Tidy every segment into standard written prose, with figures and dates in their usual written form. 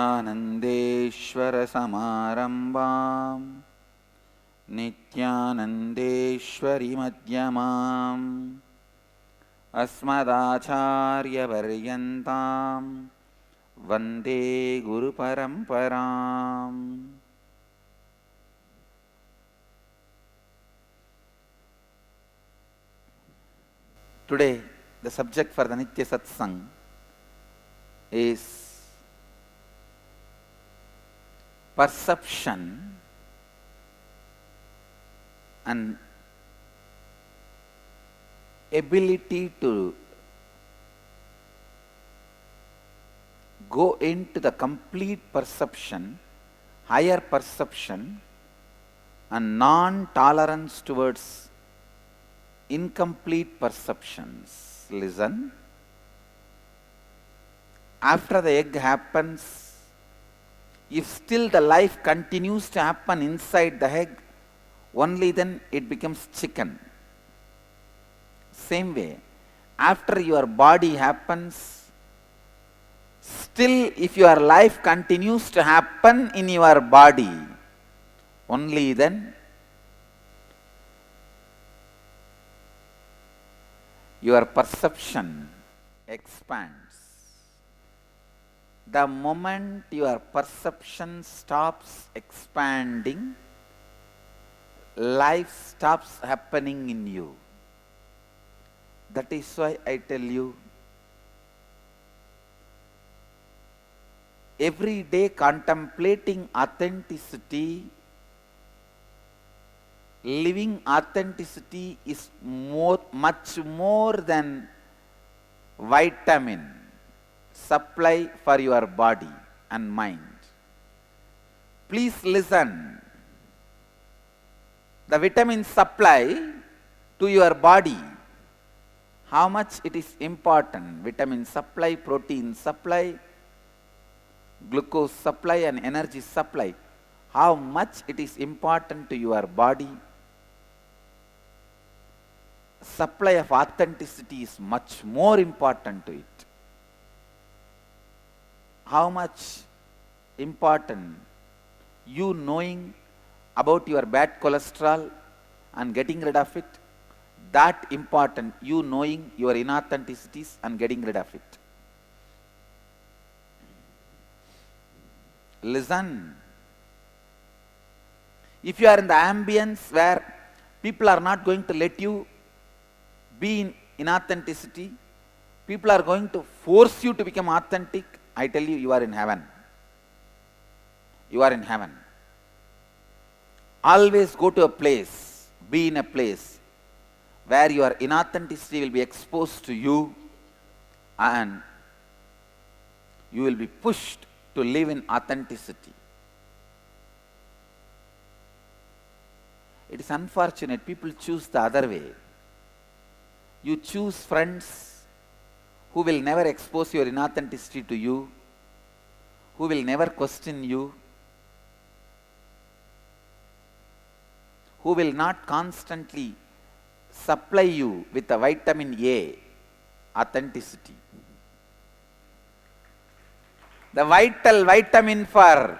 विद्यानन्देश्वरसमारम्भां नित्यानन्देश्वरिमध्यमाम् अस्मदाचार्यपर्यन्तां वन्दे गुरुपरम्पराम्. Today, the subject for the Nitya Satsang is perception and ability to go into the complete perception, higher perception, and non-tolerance towards incomplete perceptions. Listen. After the egg happens, if still the life continues to happen inside the egg, only then it becomes chicken. Same way, after your body happens, still if your life continues to happen in your body, only then your perception expands. The moment your perception stops expanding, life stops happening in you. That is why I tell you, every day contemplating authenticity, living authenticity is much more than vitamin supply for your body and mind. Please listen. The vitamin supply to your body, how much it is important. Vitamin supply, protein supply, glucose supply and energy supply. How much it is important to your body. Supply of authenticity is much more important to it. How much important you knowing about your bad cholesterol and getting rid of it, that important you knowing your inauthenticities and getting rid of it. Listen. If you are in the ambience where people are not going to let you be in inauthenticity, people are going to force you to become authentic, I tell you, you are in heaven. You are in heaven. Always go to a place, be in a place where your inauthenticity will be exposed to you and you will be pushed to live in authenticity. It is unfortunate people choose the other way. You choose friends who will never expose your inauthenticity to you, who will never question you, who will not constantly supply you with the vitamin A, authenticity. The vital vitamin for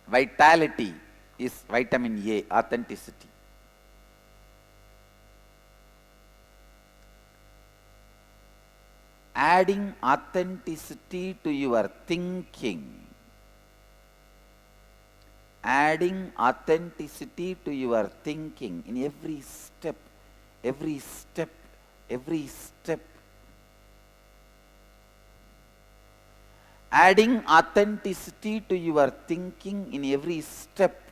vitality is vitamin A, authenticity. Adding authenticity to your thinking, adding authenticity to your thinking in every step, every step, every step. Adding authenticity to your thinking in every step.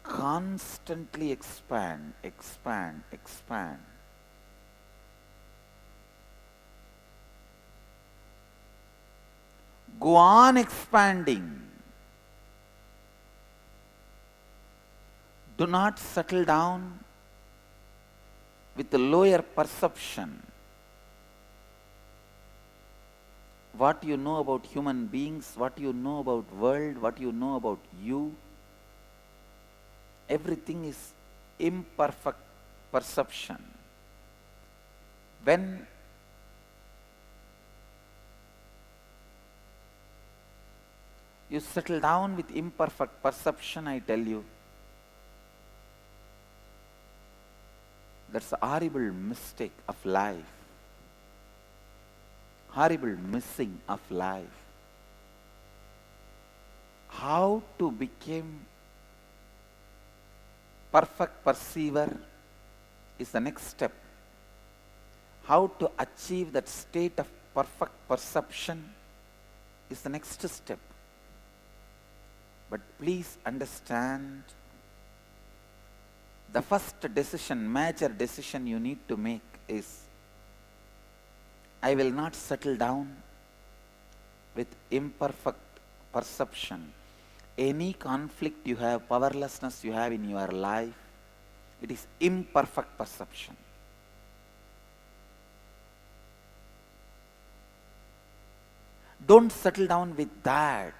Constantly expand, expand, expand. Go on expanding. Do not settle down with the lower perception. What you know about human beings, what you know about world, what you know about you, everything is imperfect perception. When you settle down with imperfect perception, I tell you, that's a horrible mistake of life, horrible missing of life. How to become perfect perceiver is the next step. How to achieve that state of perfect perception is the next step. But please understand, the first decision, major decision you need to make is, I will not settle down with imperfect perception. Any conflict you have, powerlessness you have in your life, it is imperfect perception. Don't settle down with that.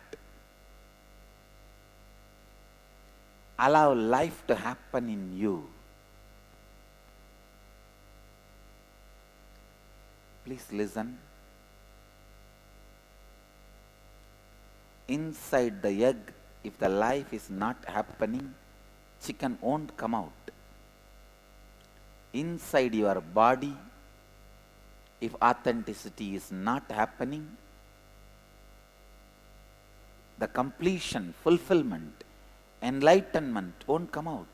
Allow life to happen in you. Please listen. Inside the egg, if the life is not happening, chicken won't come out. Inside your body, if authenticity is not happening, the completion, fulfillment, enlightenment won't come out.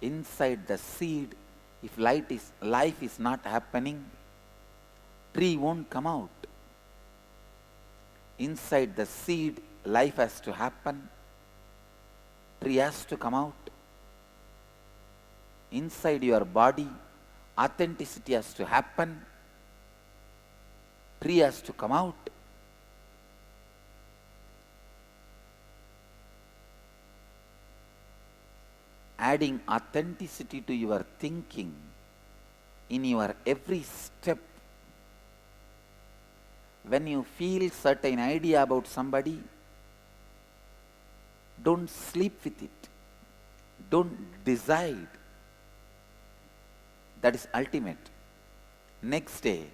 Inside the seed, if life is not happening, tree won't come out. Inside the seed, life has to happen, tree has to come out. Inside your body, authenticity has to happen, tree has to come out. Adding authenticity to your thinking in your every step. When you feel certain idea about somebody, don't sleep with it. Don't decide. That is ultimate. Next day,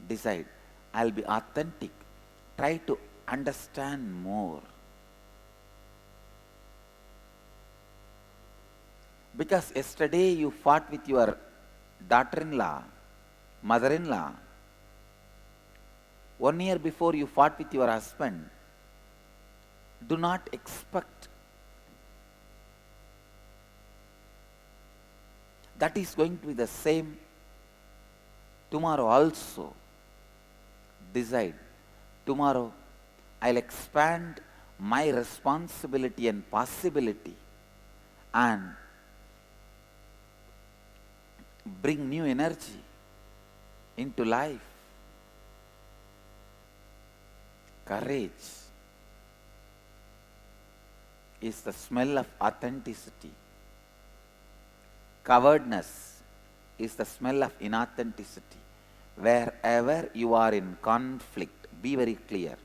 decide. I'll be authentic. Try to understand more. Because yesterday you fought with your daughter-in-law, mother-in-law. 1 year before you fought with your husband. Do not expect that is going to be the same tomorrow also. Decide, tomorrow I'll expand my responsibility and possibility and bring new energy into life. Courage is the smell of authenticity. Cowardness is the smell of inauthenticity. Wherever you are in conflict, be very clear.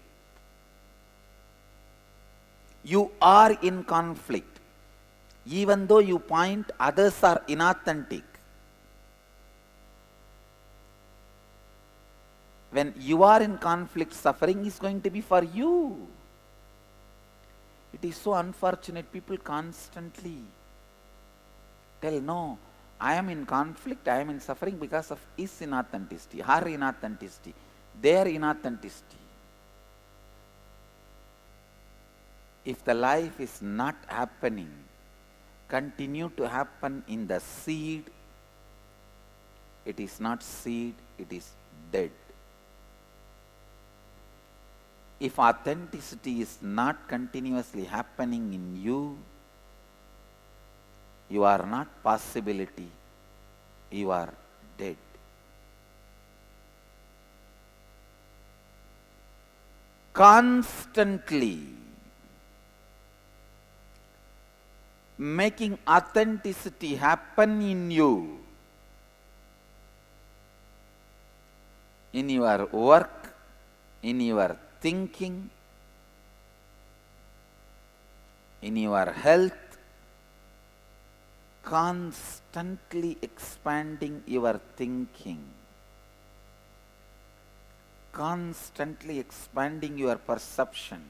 You are in conflict. Even though you point others are inauthentic, when you are in conflict, suffering is going to be for you. It is so unfortunate. People constantly tell, no, I am in conflict, I am in suffering because of his inauthenticity, her inauthenticity, their inauthenticity. If the life is not happening, continue to happen in the seed, it is not seed, it is dead. If authenticity is not continuously happening in you, you are not possibility, you are dead. Constantly making authenticity happen in you, in your work, in your thinking, in your health, constantly expanding your thinking, constantly expanding your perception.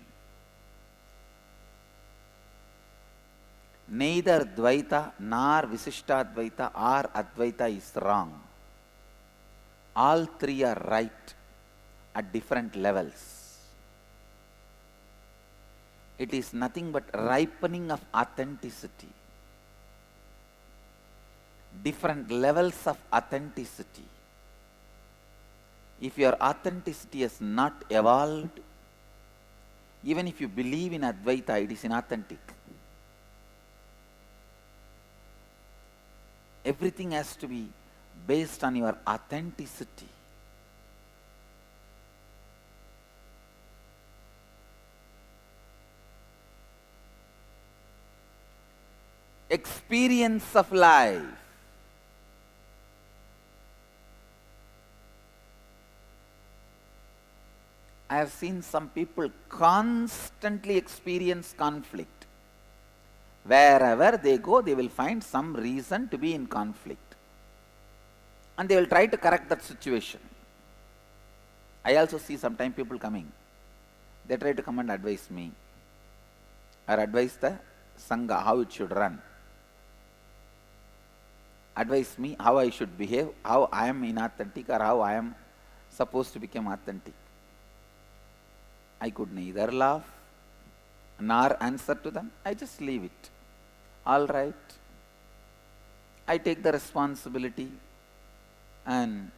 Neither Dvaita nor Visishtadvaita or Advaita is wrong. All three are right at different levels. It is nothing but ripening of authenticity. Different levels of authenticity. If your authenticity has not evolved, even if you believe in Advaita, it is inauthentic. Everything has to be based on your authenticity. Experience of life. I have seen some people constantly experience conflict. Wherever they go, they will find some reason to be in conflict. And they will try to correct that situation. I also see sometimes people coming. They try to come and advise me or advise the Sangha how it should run. Advise me how I should behave, how I am inauthentic or how I am supposed to become authentic. I could neither laugh nor answer to them. I just leave it. All right. I take the responsibility and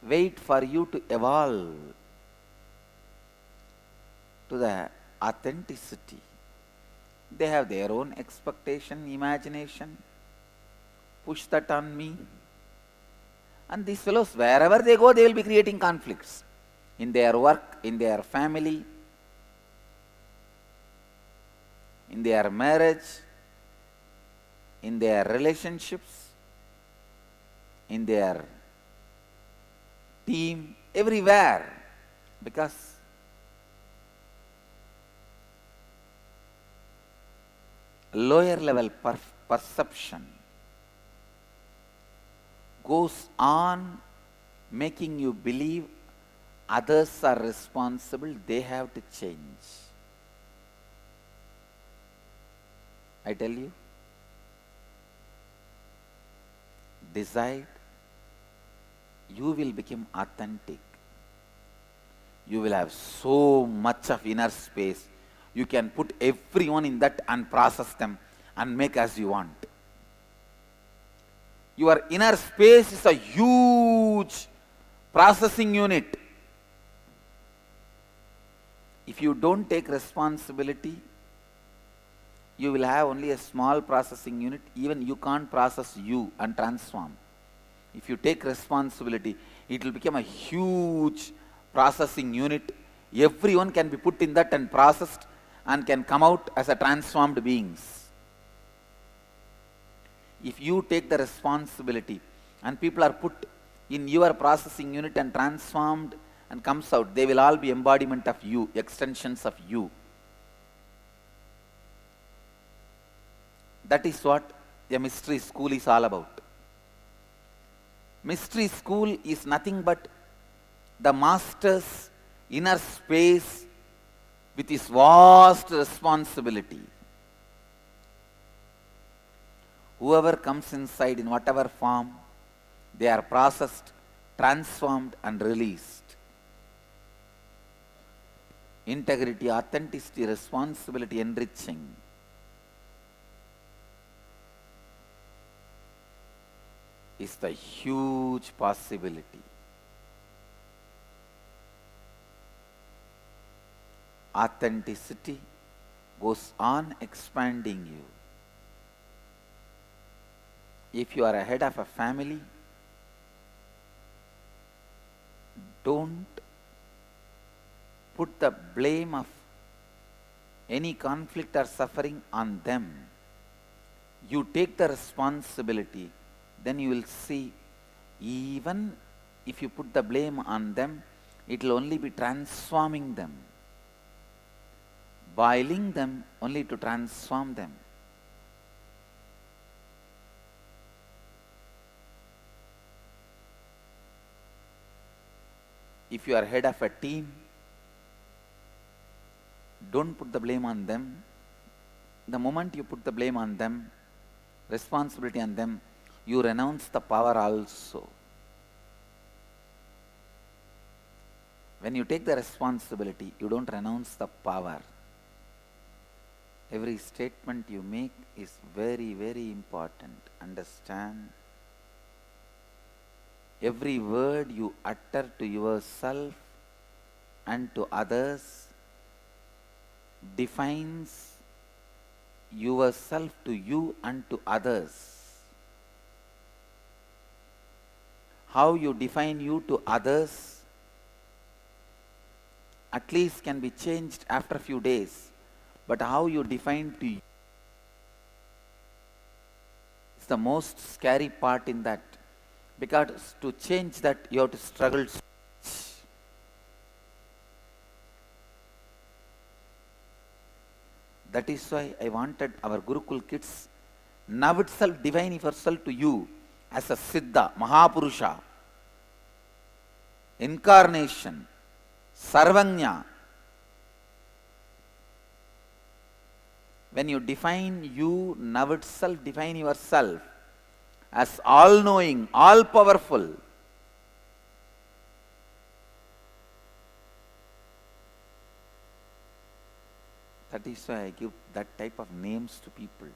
wait for you to evolve to the authenticity. They have their own expectation, imagination. Push that on me. And these fellows, wherever they go, they will be creating conflicts. In their work, in their family, in their marriage, in their relationships, in their team, everywhere. Because lower level perception goes on making you believe others are responsible, they have to change. I tell you, decide, you will become authentic. You will have so much of inner space. You can put everyone in that and process them and make as you want. Your inner space is a huge processing unit. If you don't take responsibility, you will have only a small processing unit. Even you can't process you and transform. If you take responsibility, it will become a huge processing unit. Everyone can be put in that and processed and can come out as a transformed beings. If you take the responsibility and people are put in your processing unit and transformed and comes out, they will all be embodiment of you, extensions of you. That is what a mystery school is all about. Mystery school is nothing but the master's inner space with his vast responsibility. Whoever comes inside in whatever form, they are processed, transformed and released. Integrity, authenticity, responsibility, enriching. Is the huge possibility. Authenticity goes on expanding you. If you are a head of a family, don't put the blame of any conflict or suffering on them. You take the responsibility, then you will see, even if you put the blame on them, It will only be transforming them, boiling them only to transform them. If you are head of a team, don't put the blame on them. The moment you put the blame on them, responsibility on them, you renounce the power also. When you take the responsibility, you don't renounce the power. Every statement you make is very, very important. Understand? Every word you utter to yourself and to others defines yourself to you and to others. How you define you to others at least can be changed after a few days, but how you define to you is the most scary part in that, because to change that you have to struggle so much. That is why I wanted our Gurukul Kids now itself divine yourself to you as a Siddha, Mahapurusha, incarnation, Sarvanya. When you define you, now itself define yourself as all-knowing, all-powerful. That is why I give that type of names to people.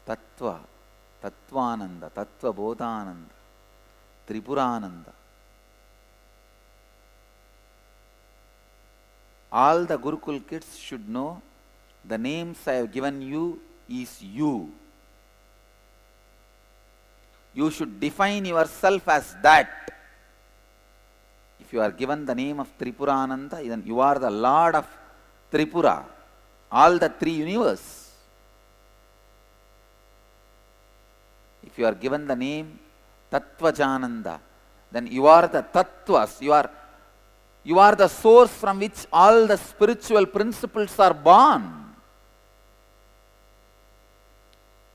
Tattva, Tattvananda, Tattva Bodhananda, Tripurananda. All the Gurukul Kids should know the names I have given you is you. You should define yourself as that. If you are given the name of Tripurananda, then you are the Lord of Tripura, all the three universe. If you are given the name Tattvajananda, then you are the Tattvas, you are the source from which all the spiritual principles are born.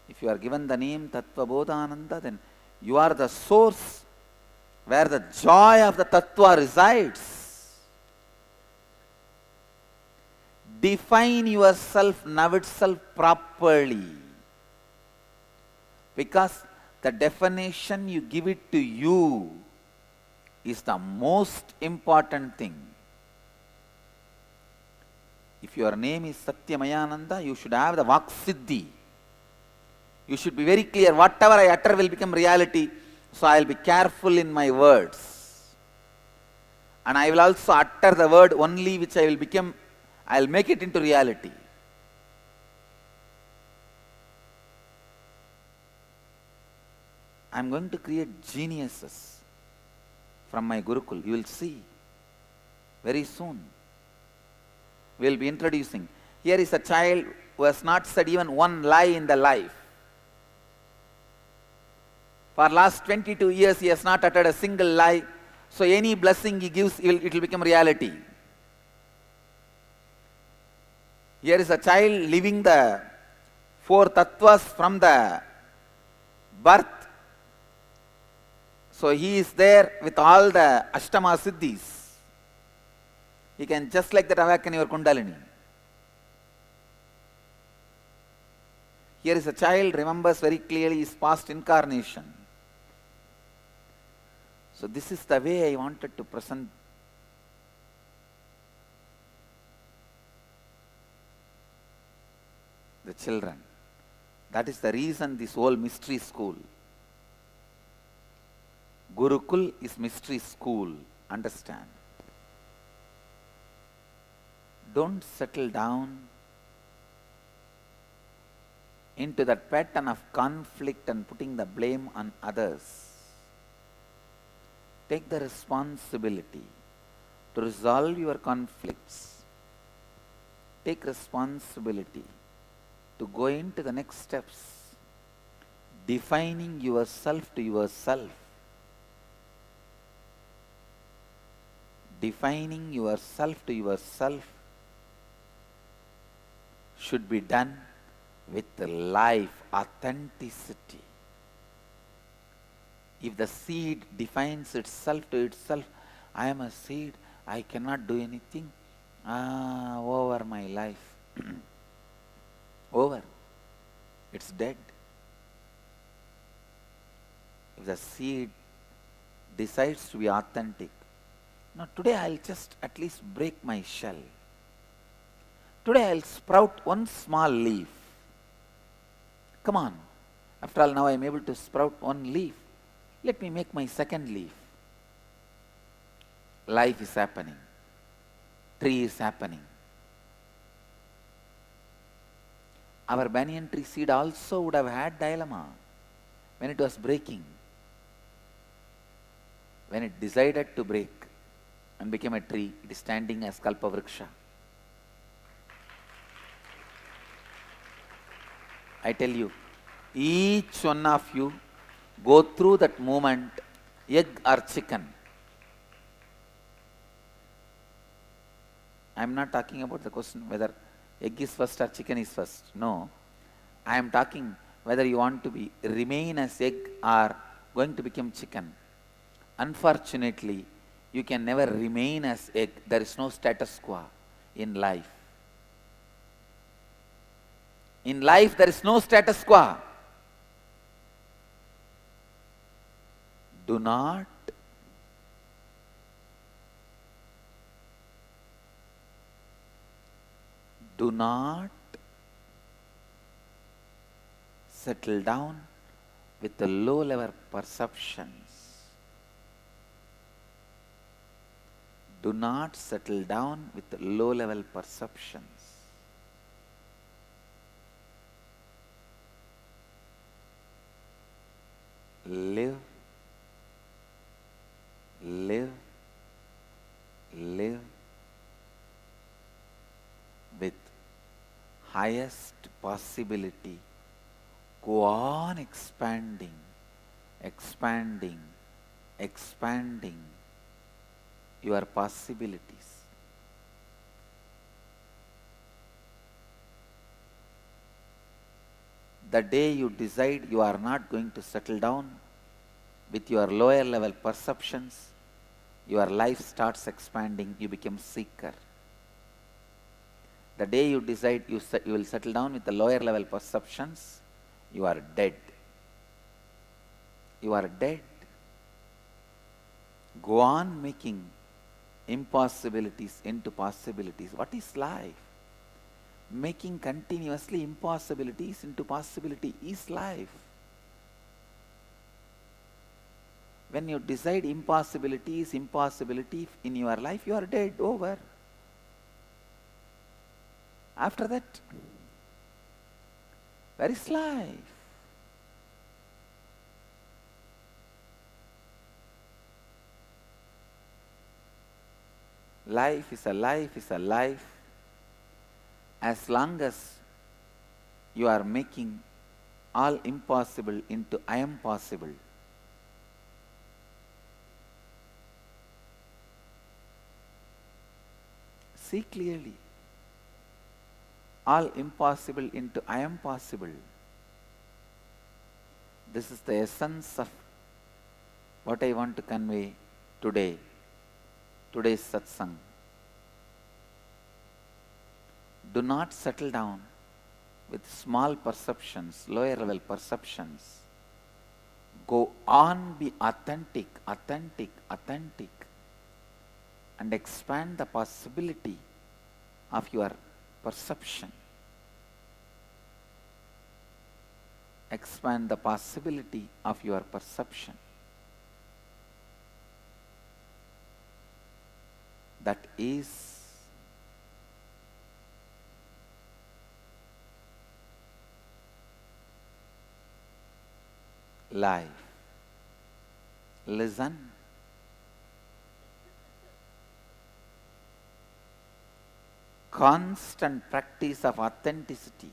If you are given the name Tattva Bodhananda, then you are the source where the joy of the Tattva resides. Define yourself now itself properly, because the definition you give it to you is the most important thing. If your name is Satyamayananda, you should have the Vaksiddhi. You should be very clear, whatever I utter will become reality, so I will be careful in my words. And I will also utter the word only which I will make it into reality. I am going to create geniuses from my Gurukul. You will see very soon. We will be introducing. Here is a child who has not said even one lie in the life. For last 22 years he has not uttered a single lie. So any blessing he gives, it will become reality. Here is a child living the 4 tattvas from the birth. So he is there with all the Ashtama Siddhis. He can just like that awaken your Kundalini. Here is a child remembers very clearly his past incarnation. So this is the way I wanted to present the children. That is the reason this whole mystery school. Gurukul is mystery school. Understand? Don't settle down into that pattern of conflict and putting the blame on others. Take the responsibility to resolve your conflicts. Take responsibility to go into the next steps, defining yourself to yourself. defining yourself to yourself should be done with life, authenticity. If the seed defines itself to itself, I am a seed, I cannot do anything, over my life. Over. It's dead. If the seed decides to be authentic, now today I'll just at least break my shell. Today I'll sprout one small leaf. Come on. After all, now I'm able to sprout one leaf. Let me make my second leaf. Life is happening. Tree is happening. Our banyan tree seed also would have had dilemma when it was breaking. When it decided to break and became a tree, it is standing as Kalpavriksha. I tell you, each one of you go through that moment, egg or chicken. I am not talking about the question whether egg is first or chicken is first. No. I am talking whether you want to remain as egg or going to become chicken. Unfortunately, you can never remain as egg. There is no status quo in life. In life, there is no status quo. Do not settle down with the low level perceptions. Do not settle down with the low level perceptions. Live with highest possibility. Go on expanding your possibilities. The day you decide you are not going to settle down with your lower level perceptions, your life starts expanding, you become seeker. The day you decide you will settle down with the lower level perceptions, you are dead. You are dead. Go on making impossibilities into possibilities. What is life? Making continuously impossibilities into possibility is life. When you decide impossibility is impossibility in your life, you are dead, over. After that, where is life? Life is a life as long as you are making all impossible into I am possible. See clearly. All impossible into I am possible. This is the essence of what I want to convey today. Today's satsang. Do not settle down with small perceptions, lower level perceptions. Go on, be authentic, and expand the possibility of your perception. Expand the possibility of your perception. That is life. Listen. Constant practice of authenticity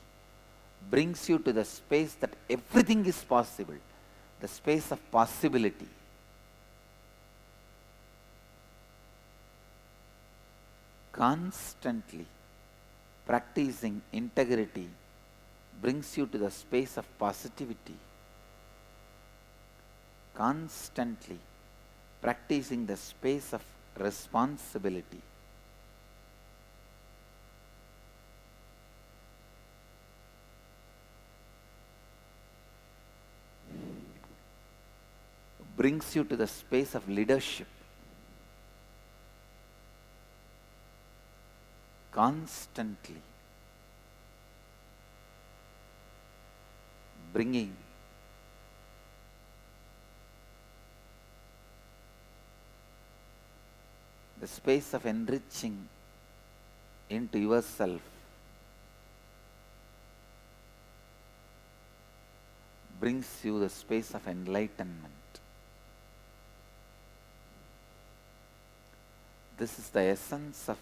brings you to the space that everything is possible, the space of possibility. Constantly practicing integrity brings you to the space of positivity. Constantly practicing the space of responsibility. Brings you to the space of leadership. Constantly bringing the space of enriching into yourself brings you the space of enlightenment. This is the essence of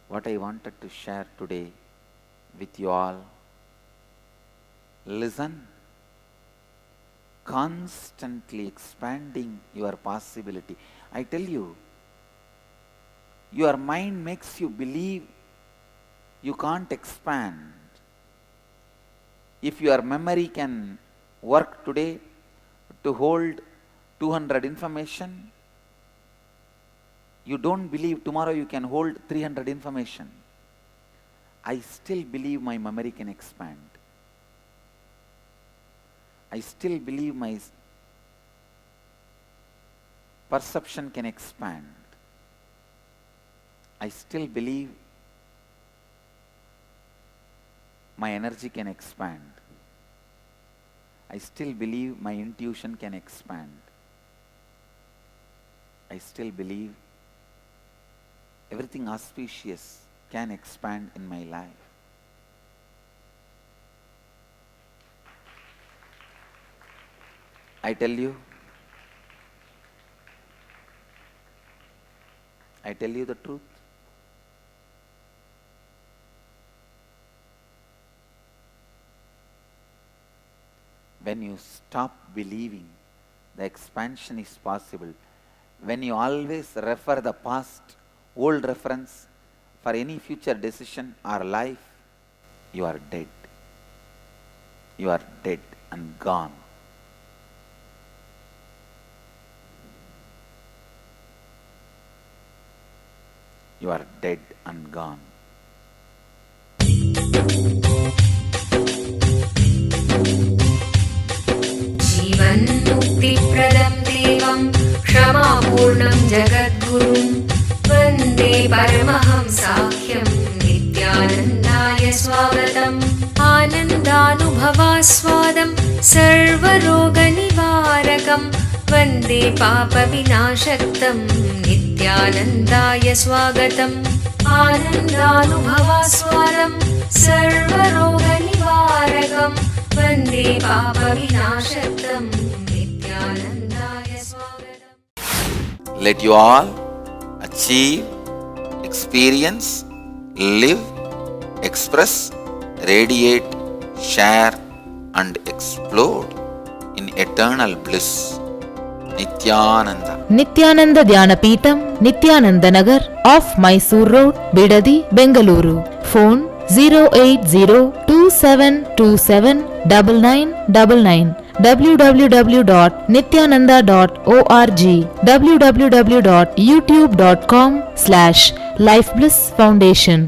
what I wanted to share today with you all. Listen, constantly expanding your possibility. I tell you, your mind makes you believe you can't expand. If your memory can work today to hold 200 information, you don't believe tomorrow you can hold 300 information. I still believe my memory can expand. I still believe my perception can expand. I still believe my energy can expand. I still believe my intuition can expand. I still believe everything auspicious can expand in my life. I tell you the truth. When you stop believing the expansion is possible, when you always refer the past, old reference for any future decision or life, you are dead. You are dead and gone. You are dead and gone. जीवन्मुक्तिप्रदं देवं क्षमापूर्णं जगद्गुरुं वन्दे परमहंसाख्यं नित्यानन्दाय स्वागतम् आनन्दानुभवास्वादं सर्वरोगनिवारकं वन्दे पापविनाशक्तं नित्यानन्दाय स्वागतम् आनन्दानुभवास्वादं सर्वरोगनिवारकं वन्दे पापविनाशक्तं नित्यानन्दाय स्वागतम्. Let you all achieve, experience, live, express, radiate, share and explode in eternal bliss. Nithyananda. Nithyananda Dhyanapitham, Nithyananda Nagar, off Mysore Road, Bidadi, Bengaluru. Phone 08027279999. www.nithyananda.org. www.youtube.com/Life Bliss Foundation.